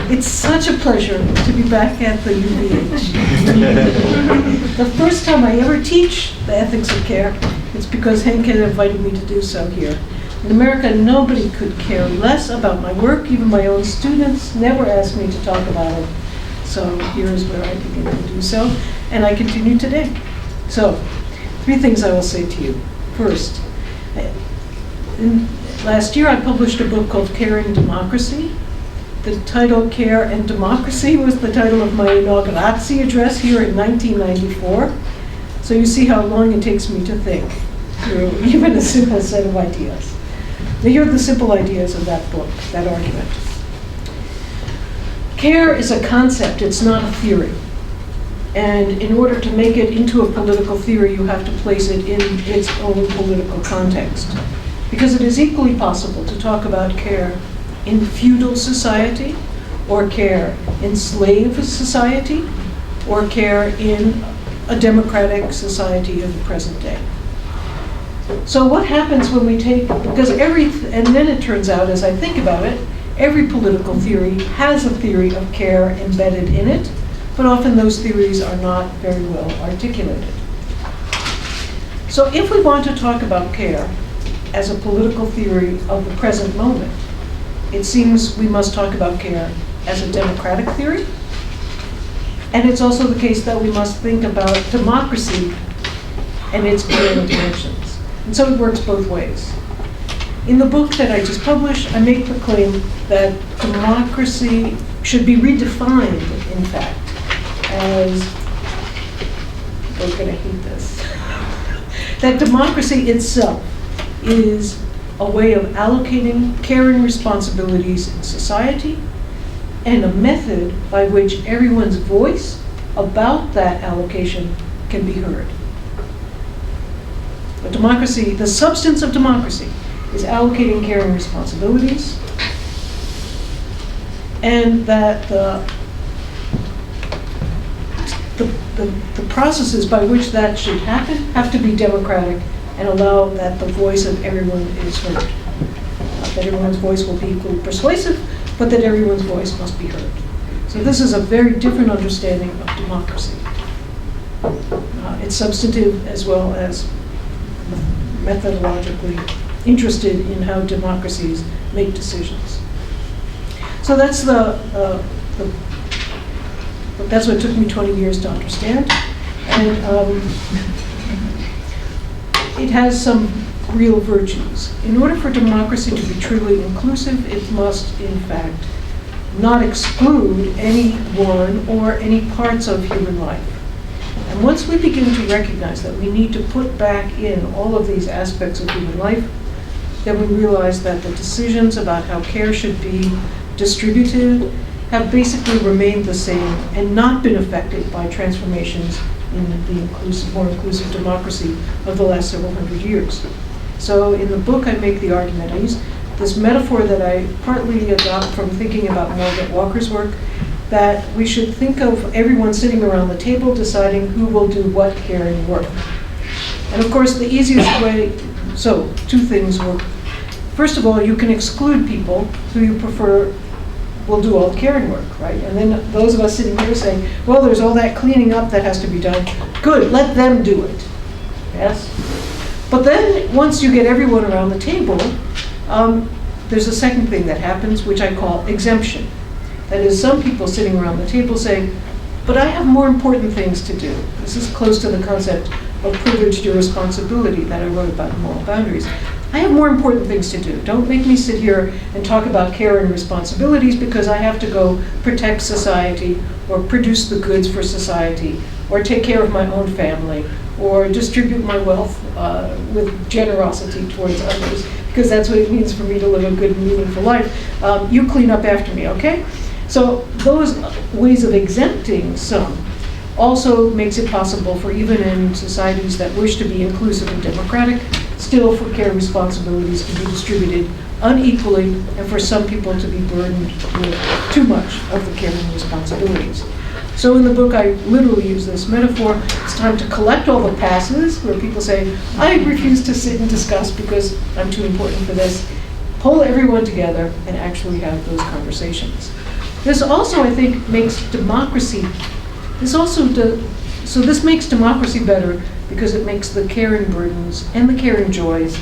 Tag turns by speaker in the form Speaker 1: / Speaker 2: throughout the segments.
Speaker 1: It's such a pleasure to be back at the UVH. The first time I ever teach the ethics of care, it's because Hank had invited me to do so here. In America, nobody could care less about my work. Even my own students never asked me to talk about it. So here's where I begin to do so, and I continue today. So, 3 things I will say to you. First, last year I published a book called Caring Democracy. The title, Care and Democracy, was the title of my inauguratsi address here in 1994. So you see how long it takes me to think through even a simple set of ideas. Now here are the simple ideas of that book, that argument. Care is a concept, it's not a theory. And in order to make it into a political theory, you have to place it in its own political context. Because it is equally possible to talk about care in feudal society, or care in slave society, or care in a democratic society of the present day. So what happens when we take, because and then it turns out, as I think about it, every political theory has a theory of care embedded in it, but often those theories are not very well articulated. So if we want to talk about care as a political theory of the present moment, it seems we must talk about care as a democratic theory. And it's also the case that we must think about democracy and its care dimensions. And so it works both ways. In the book that I just published, I make the claim that democracy should be redefined, in fact, as, people are going to hate this, that democracy itself is a way of allocating caring responsibilities in society, and a method by which everyone's voice about that allocation can be heard. But democracy, the substance of democracy, is allocating caring responsibilities, and that the processes by which that should happen have to be democratic and allow that the voice of everyone is heard. Not that everyone's voice will be equally persuasive, but that everyone's voice must be heard. So this is a very different understanding of democracy. It's substantive as well as methodologically interested in how democracies make decisions. So that's that's what took me 20 years to understand. And it has some real virtues. In order for democracy to be truly inclusive, it must, in fact, not exclude anyone or any parts of human life. And once we begin to recognize that we need to put back in all of these aspects of human life, then we realize that the decisions about how care should be distributed have basically remained the same and not been affected by transformations in the more inclusive democracy of the last several hundred years. So in the book I make the argument, I use this metaphor that I partly adopt from thinking about Margaret Walker's work, that we should think of everyone sitting around the table deciding who will do what caring work. And of course the easiest way, so 2 things work. First of all, you can exclude people who you prefer will do all the caring work, right? And then those of us sitting here saying, well, there's all that cleaning up that has to be done. Good, let them do it. Yes? But then once you get everyone around the table, there's a second thing that happens, which I call exemption. That is, some people sitting around the table saying, but I have more important things to do. This is close to the concept of privileged irresponsibility that I wrote about in Moral Boundaries. I have more important things to do. Don't make me sit here and talk about care and responsibilities because I have to go protect society or produce the goods for society or take care of my own family or distribute my wealth with generosity towards others, because that's what it means for me to live a good and meaningful life. You clean up after me, okay? So those ways of exempting some also makes it possible for, even in societies that wish to be inclusive and democratic, still for care responsibilities to be distributed unequally and for some people to be burdened with too much of the caring responsibilities. So in the book I literally use this metaphor. It's time to collect all the passes where people say, I refuse to sit and discuss because I'm too important for this. Pull everyone together and actually have those conversations. This also, I think, makes democracy, this makes democracy better because it makes the caring burdens and the caring joys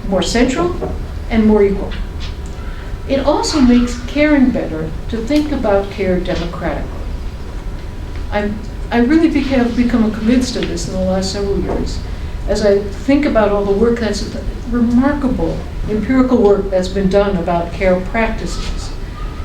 Speaker 1: more central and more equal. It also makes caring better to think about care democratically. I really have become convinced of this in the last several years as I think about all the work that's remarkable empirical work that's been done about care practices.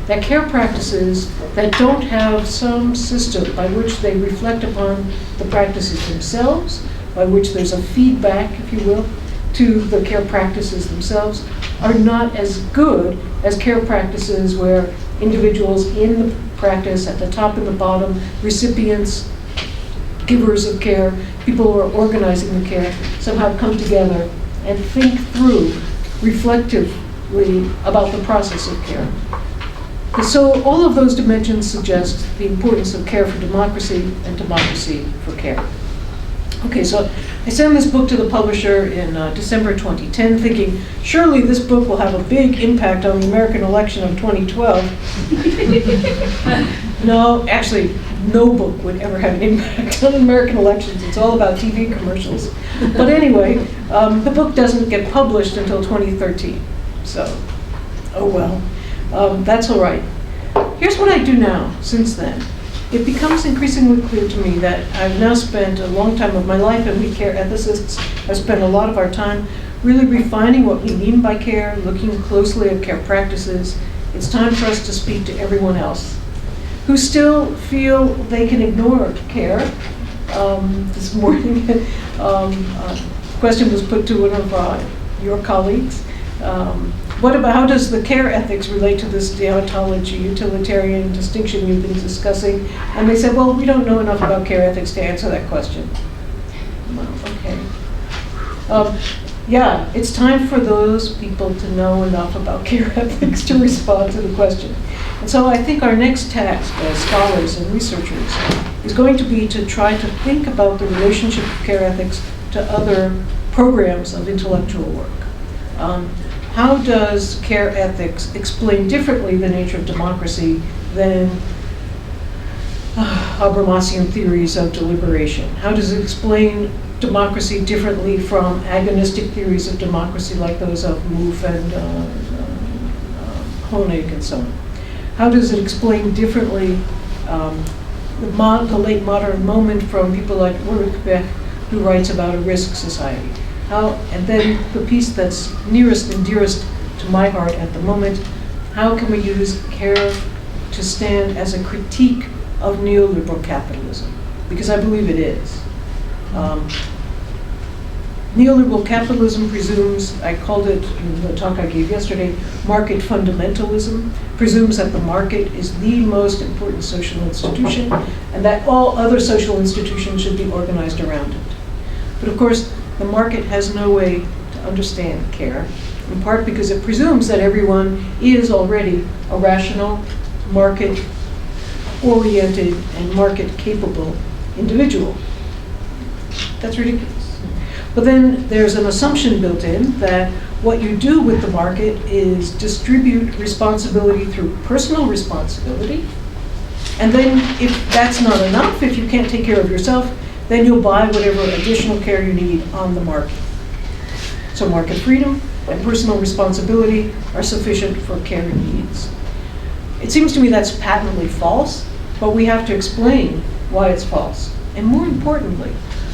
Speaker 1: That care practices that don't have some system by which they reflect upon the practices themselves, by which there's a feedback, if you will, to the care practices themselves, are not as good as care practices where individuals in the practice, at the top and the bottom, recipients, givers of care, people who are organizing the care, somehow come together and think through reflectively about the process of care. And so all of those dimensions suggest the importance of care for democracy and democracy for care. Okay, so I sent this book to the publisher in December 2010, thinking, surely this book will have a big impact on the American election of 2012. No, actually, no book would ever have an impact on American elections. It's all about TV commercials. But anyway, the book doesn't get published until 2013. So, oh well, that's all right. Here's what I do now, since then. It becomes increasingly clear to me that I've now spent a long time of my life, and we care ethicists have spent a lot of our time really refining what we mean by care, looking closely at care practices. It's time for us to speak to everyone else who still feel they can ignore care. This morning, a question was put to one of your colleagues. How does the care ethics relate to this deontology, utilitarian distinction you've been discussing? And they said, well, we don't know enough about care ethics to answer that question. Well, okay. Yeah, it's time for those people to know enough about care ethics to respond to the question. And so I think our next task as scholars and researchers is going to be to try to think about the relationship of care ethics to other programs of intellectual work. How does care ethics explain differently the nature of democracy than Habermasian theories of deliberation? How does it explain democracy differently from agonistic theories of democracy like those of Mouffe and Honig and so on? How does it explain differently the late modern moment from people like Ulrich Beck, who writes about a risk society? And then the piece that's nearest and dearest to my heart at the moment, how can we use care to stand as a critique of neoliberal capitalism? Because I believe it is. Neoliberal capitalism presumes, I called it in the talk I gave yesterday, market fundamentalism, presumes that the market is the most important social institution and that all other social institutions should be organized around it. But of course, the market has no way to understand care, in part because it presumes that everyone is already a rational, market-oriented, and market-capable individual. That's ridiculous. But then there's an assumption built in that what you do with the market is distribute responsibility through personal responsibility. And then if that's not enough, if you can't take care of yourself, then you'll buy whatever additional care you need on the market. So market freedom and personal responsibility are sufficient for care needs. It seems to me that's patently false, but we have to explain why it's false. And more importantly,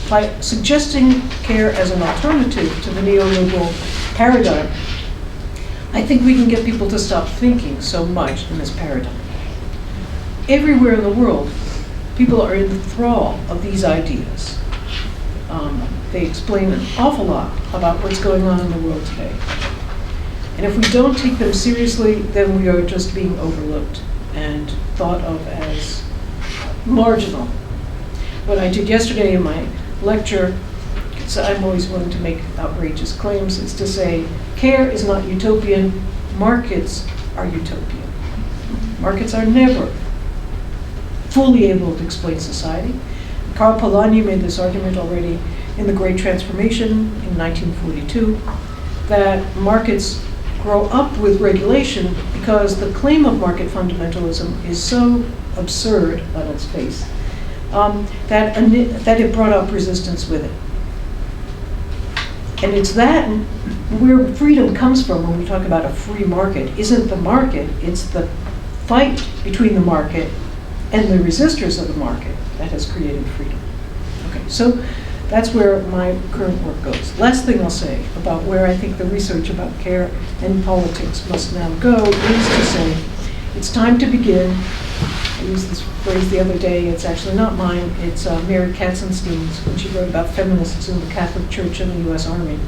Speaker 1: by suggesting care as an alternative to the neoliberal paradigm, I think we can get people to stop thinking so much in this paradigm. Everywhere in the world, people are in the thrall of these ideas. They explain an awful lot about what's going on in the world today. And if we don't take them seriously, then we are just being overlooked and thought of as marginal. What I did yesterday in my lecture, so I'm always willing to make outrageous claims, is to say, care is not utopian, markets are utopian. Markets are never fully able to explain society. Karl Polanyi made this argument already in The Great Transformation in 1942, that markets grow up with regulation because the claim of market fundamentalism is so absurd on its face that it brought up resistance with it. And it's that where freedom comes from when we talk about a free market. Isn't the market, it's the fight between the market and the resistors of the market that has created freedom. Okay, so that's where my current work goes. Last thing I'll say about where I think the research about care and politics must now go is to say it's time to begin. I used this phrase the other day. It's actually not mine. It's Mary Katzenstein's when she wrote about feminists in the Catholic Church and the U.S. Army.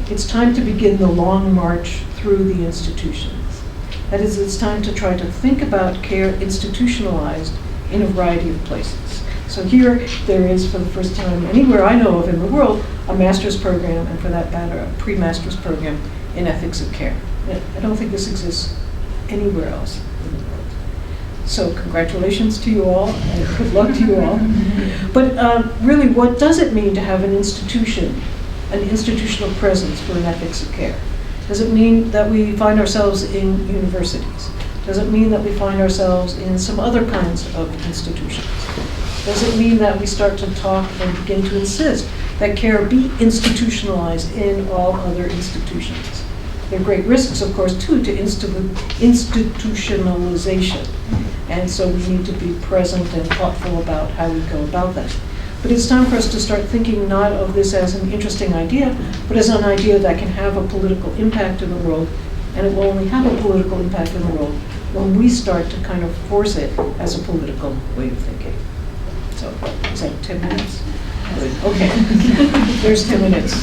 Speaker 1: It's time to begin the long march through the institutions. That is, it's time to try to think about care institutionalized in a variety of places. So here there is, for the first time anywhere I know of in the world, a master's program, and for that matter, a pre-master's program in ethics of care. I don't think this exists anywhere else in the world. So congratulations to you all, and good luck to you all. But really, what does it mean to have an institution, an institutional presence for an ethics of care? Does it mean that we find ourselves in universities? Does it mean that we find ourselves in some other kinds of institutions? Does it mean that we start to talk and begin to insist that care be institutionalized in all other institutions? There are great risks, of course, too, to institutionalization. And so we need to be present and thoughtful about how we go about that. But it's time for us to start thinking not of this as an interesting idea, but as an idea that can have a political impact in the world. And it will only have a political impact in the world when we start to kind of force it as a political way of thinking. So, is that 10 minutes? Good. Okay. There's 10 minutes.